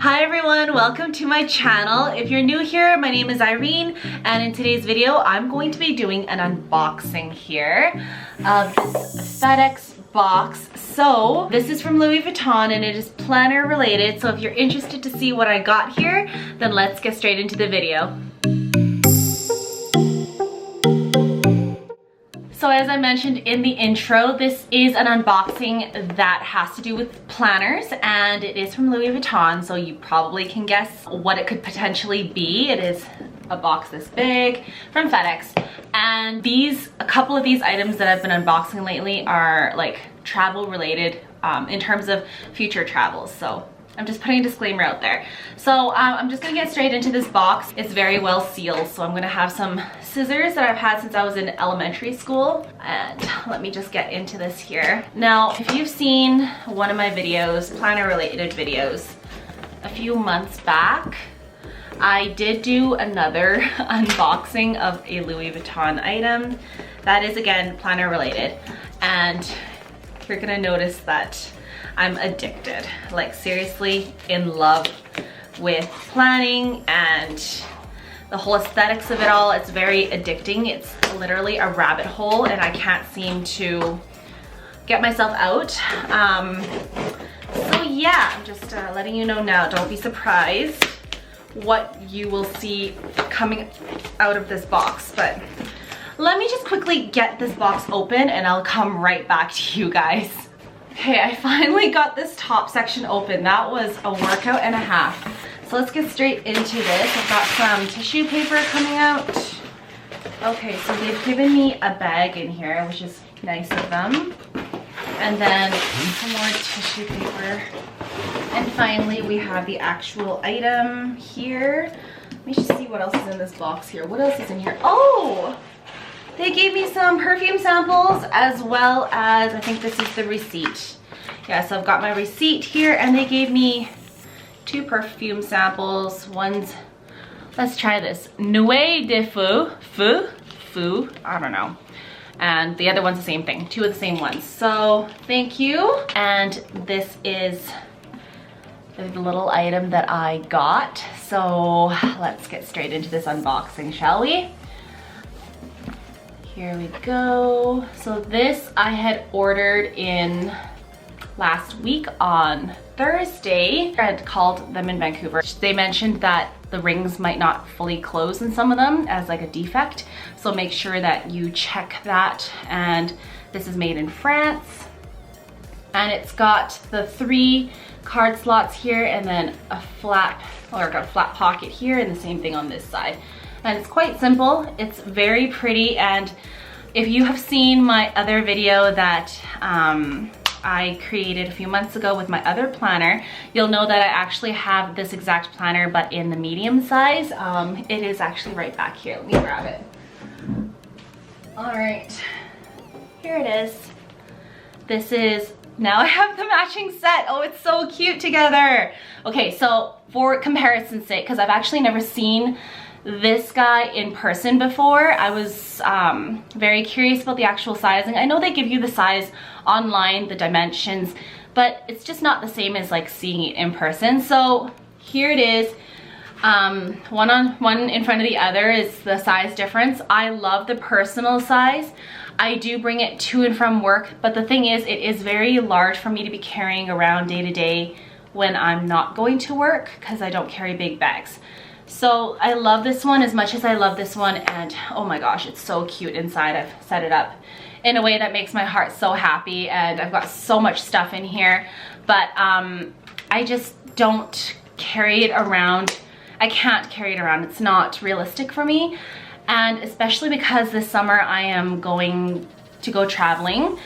Hi everyone, welcome to my channel. If you're new here, my name is Irene, and in today's video, I'm going to be doing an unboxing here of this FedEx box. So this is from Louis Vuitton and it is planner related. So if you're interested to see what I got here, then let's get straight into the video. So as I mentioned in the intro, this is an unboxing that has to do with planners and it is from Louis Vuitton, so you probably can guess what it could potentially be. It is a box this big from FedEx, and a couple of these items that I've been unboxing lately are like travel related in terms of future travels. So I'm just putting a disclaimer out there. So I'm just gonna get straight into this box. It's very well sealed, so I'm gonna have some scissors that I've had since I was in elementary school. And let me just get into this here. Now, if you've seen one of my videos, planner related videos, a few months back, I did do another unboxing of a Louis Vuitton item that is again planner related. And you're gonna notice that I'm addicted, like seriously in love with planning and the whole aesthetics of it all. It's very addicting. It's literally a rabbit hole and I can't seem to get myself out. So yeah, I'm just letting you know now, don't be surprised what you will see coming out of this box. But let me just quickly get this box open and I'll come right back to you guys. Okay, I finally got this top section open. That was a workout and a half. So let's get straight into this. I've got some tissue paper coming out. Okay, so they've given me a bag in here, which is nice of them. And then some more tissue paper. And finally, we have the actual item here. Let me just see what else is in this box here. What else is in here? Oh! They gave me some perfume samples as well as, I think this is the receipt. Yeah, so I've got my receipt here and they gave me 2 perfume samples. One's, let's try this, Nuit de Fou, I don't know. And the other one's the same thing, 2 of the same ones. So thank you. And this is the little item that I got. So let's get straight into this unboxing, shall we? Here we go. So this I had ordered in last week on Thursday. I had called them in Vancouver. They mentioned that the rings might not fully close in some of them as like a defect. So make sure that you check that. And this is made in France. And it's got the 3 card slots here and then a flap, or got a flat pocket here and the same thing on this side. And it's quite simple. It's very pretty. And if you have seen my other video that I created a few months ago with my other planner, you'll know that I actually have this exact planner but in the medium size. It is actually right back here. Let me grab it. All right, here it is. This is, now I have the matching set. Oh, it's so cute together. Okay, so for comparison's sake, because I've actually never seen this guy in person before, I was very curious about the actual sizing. I know they give you the size online, the dimensions, but it's just not the same as like seeing it in person. So here it is, one in front of the other is the size difference. I love the personal size. I do bring it to and from work, but the thing is, it is very large for me to be carrying around day to day when I'm not going to work because I don't carry big bags. So I love this one as much as I love this one, and oh my gosh, it's so cute inside. I've set it up in a way that makes my heart so happy, and I've got so much stuff in here, but I just don't carry it around. I can't carry it around. It's not realistic for me, and especially because this summer I am going to go traveling.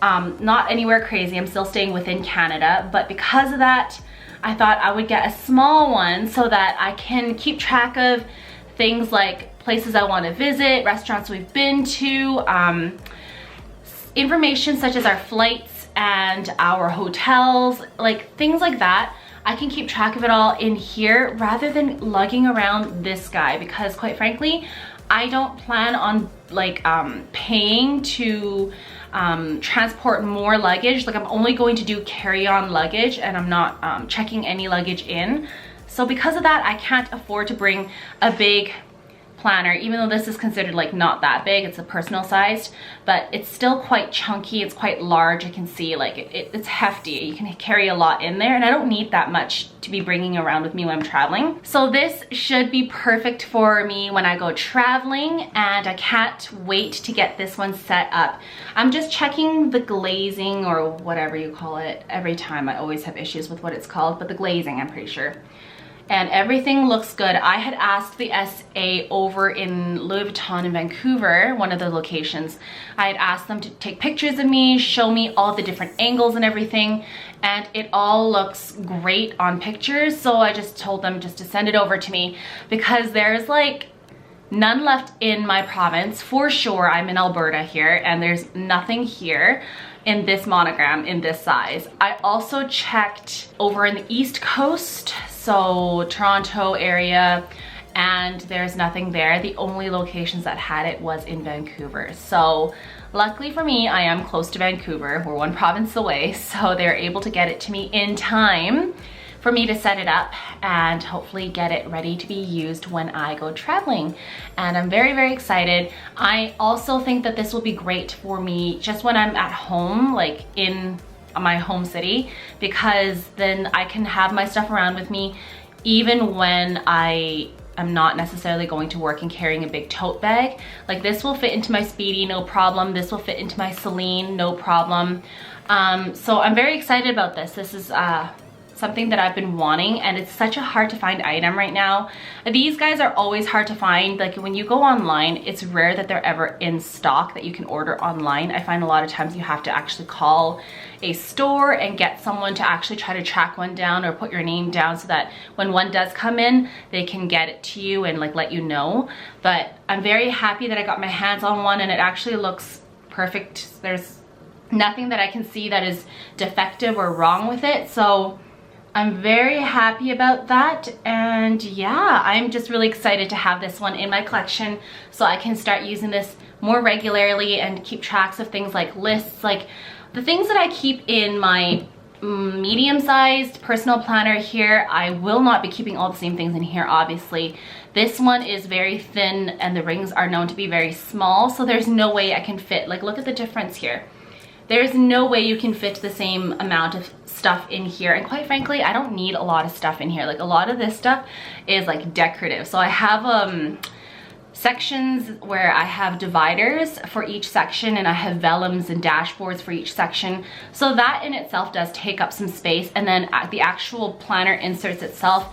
Not anywhere crazy. I'm still staying within Canada, but because of that, I thought I would get a small one so that I can keep track of things like places I want to visit, restaurants we've been to, information such as our flights and our hotels, like things like that. I can keep track of it all in here rather than lugging around this guy, because quite frankly, I don't plan on like paying to transport more luggage. Like I'm only going to do carry-on luggage and I'm not checking any luggage in. So because of that, I can't afford to bring a big planner, even though this is considered like not that big. It's a personal sized, but it's still quite chunky. It's quite large. I can see like it's hefty. You can carry a lot in there, and I don't need that much to be bringing around with me when I'm traveling. So this should be perfect for me when I go traveling, and I can't wait to get this one set up. I'm just checking the glazing, or whatever you call it. Every time I always have issues with what it's called, but the glazing, I'm pretty sure. And everything looks good. I had asked the SA over in Louis Vuitton in Vancouver, one of the locations. I had asked them to take pictures of me, show me all the different angles and everything, and it all looks great on pictures. So I just told them just to send it over to me, because there's like none left in my province for sure. I'm in Alberta here, and there's nothing here in this monogram in this size. I also checked over in the East Coast, so Toronto area, and there's nothing there. The only locations that had it was in Vancouver. So luckily for me, I am close to Vancouver. We're one province away, so they're able to get it to me in time for me to set it up and hopefully get it ready to be used when I go traveling. And I'm very, very excited. I also think that this will be great for me just when I'm at home, like in my home city, because then I can have my stuff around with me even when I am not necessarily going to work and carrying a big tote bag. Like this will fit into my Speedy, no problem. This will fit into my Celine, no problem. So I'm very excited about this. This is something that I've been wanting, and it's such a hard to find item right now. These guys are always hard to find. Like when you go online, it's rare that they're ever in stock that you can order online. I find a lot of times you have to actually call a store and get someone to actually try to track one down or put your name down so that when one does come in, they can get it to you and like let you know. But I'm very happy that I got my hands on one, and it actually looks perfect. There's nothing that I can see that is defective or wrong with it. So I'm very happy about that, and yeah, I'm just really excited to have this one in my collection so I can start using this more regularly and keep tracks of things like lists, like the things that I keep in my medium-sized personal planner here. I will not be keeping all the same things in here, obviously. This one is very thin and the rings are known to be very small, so there's no way I can fit, like look at the difference here. There's no way you can fit the same amount of stuff in here, and quite frankly, I don't need a lot of stuff in here. Like a lot of this stuff is like decorative. So I have sections where I have dividers for each section, and I have vellums and dashboards for each section. So that in itself does take up some space, and then the actual planner inserts itself,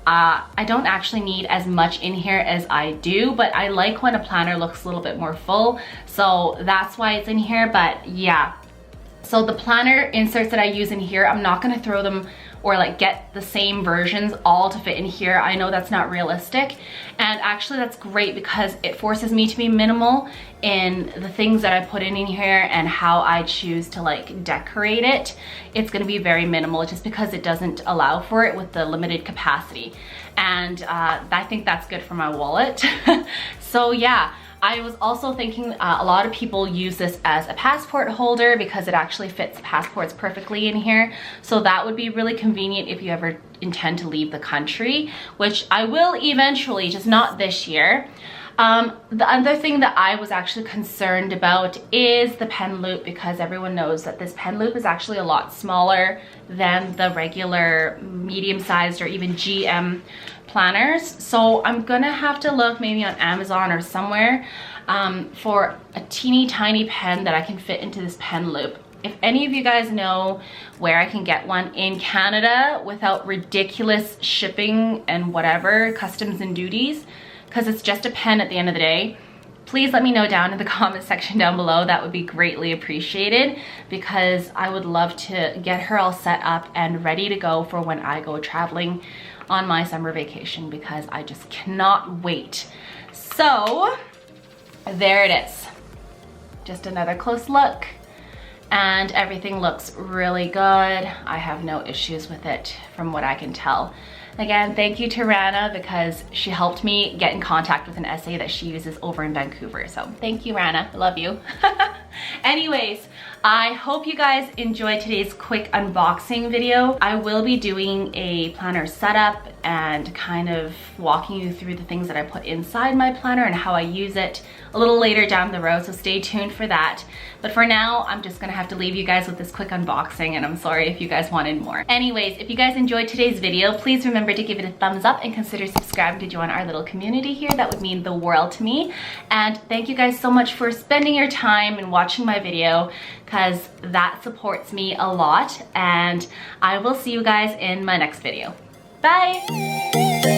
I don't actually need as much in here as I do, but I like when a planner looks a little bit more full, so that's why it's in here. But yeah, so the planner inserts that I use in here, I'm not gonna throw them or like get the same versions all to fit in here. I know that's not realistic, and actually that's great because it forces me to be minimal in the things that I put in here and how I choose to like decorate it. It's gonna be very minimal just because it doesn't allow for it with the limited capacity, and I think that's good for my wallet. So yeah, I was also thinking a lot of people use this as a passport holder because it actually fits passports perfectly in here. So that would be really convenient if you ever intend to leave the country, which I will eventually, just not this year. The other thing that I was actually concerned about is the pen loop, because everyone knows that this pen loop is actually a lot smaller than the regular medium-sized or even GM planners. So I'm gonna have to look maybe on Amazon or somewhere for a teeny tiny pen that I can fit into this pen loop. If any of you guys know where I can get one in Canada without ridiculous shipping and whatever, customs and duties, because it's just a pen at the end of the day, please let me know down in the comment section down below. That would be greatly appreciated, because I would love to get her all set up and ready to go for when I go traveling on my summer vacation, because I just cannot wait. So there it is. Just another close look, and everything looks really good. I have no issues with it from what I can tell. Again, thank you to Rana because she helped me get in contact with an essay that she uses over in Vancouver. So thank you, Rana. I love you. Anyways, I hope you guys enjoyed today's quick unboxing video. I will be doing a planner setup and kind of walking you through the things that I put inside my planner and how I use it a little later down the road, so stay tuned for that. But for now, I'm just gonna have to leave you guys with this quick unboxing, and I'm sorry if you guys wanted more. Anyways, if you guys enjoyed today's video, please remember to give it a thumbs up and consider subscribing to join our little community here. That would mean the world to me. And thank you guys so much for spending your time and watching my video, because that supports me a lot. And I will see you guys in my next video. Bye!